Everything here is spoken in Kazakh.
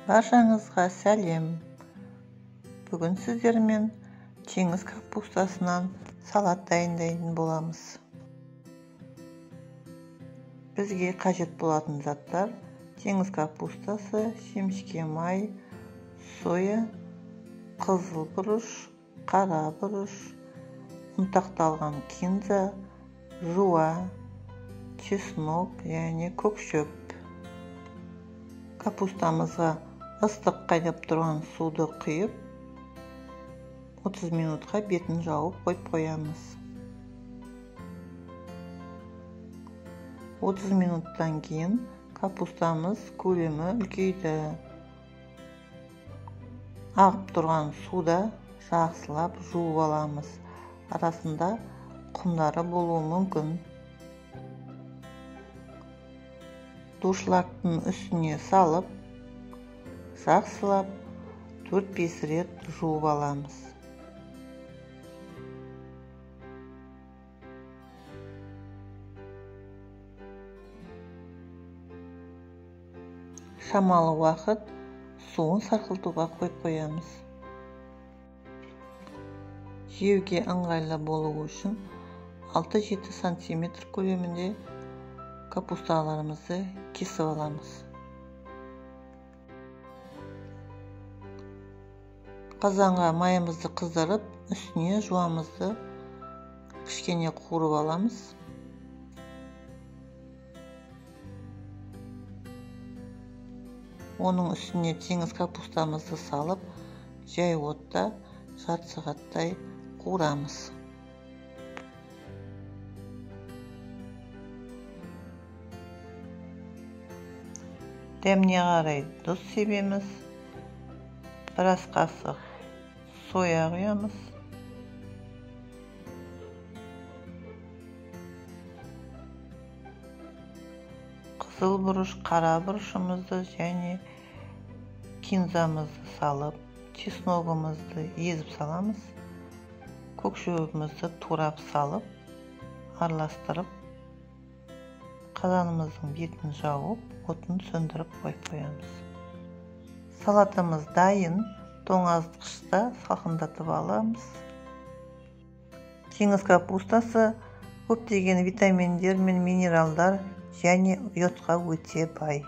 Баршаңызға сәлем. Бүгін сіздермен теңіз капустасынан салат дайындайтын боламыз. Бізге қажет болатын заттар: теңіз капустасы, шемішке май, соя, қызыл бұрыш, қара бұрыш, ұнтақталған кинза, жуа, чеснок және көкшөп. Капустамызға ыстық қайнап тұрған суды құйып, 30 минутқа бетін жауып қойып қоямыз. 30 минуттан кейін капустамыз көлемі үлкейді. Ағып тұрған суда жақсылап жуып аламыз. Арасында құмдары болуы мүмкін. Дуршлактың үстіне салып, жақсылап 4-5 рет жуып аламыз. Шамалы уақыт суын сарқылтуға қойып қоямыз. Жеуге ыңғайлы болуы үшін 6-7 см көлемінде капусталарымызды кесіп аламыз. Қазанға майымызды қыздырып, үстіне жуамызды кішкене қуырып аламыз. Оның үстіне теңіз капустамызды салып, жай отта жарты сағаттай қуырамыз. Дәміне қарай тұз себеміз. Біраз қасық соя құямыз. Қызыл бұрыш, қара бұрышымызды және кинзамызды салып, чесногымызды езіп саламыз. Көкшөбімізді турап салып, араластырып, қазанымыздың бетін жауып, отын сөндіріп қойып қоямыз. Салатымыз дайын, тоңазытқышта салқындатып аламыз. Теңіз капустасы көптеген витаминдер мен минералдар және йодқа өте бай.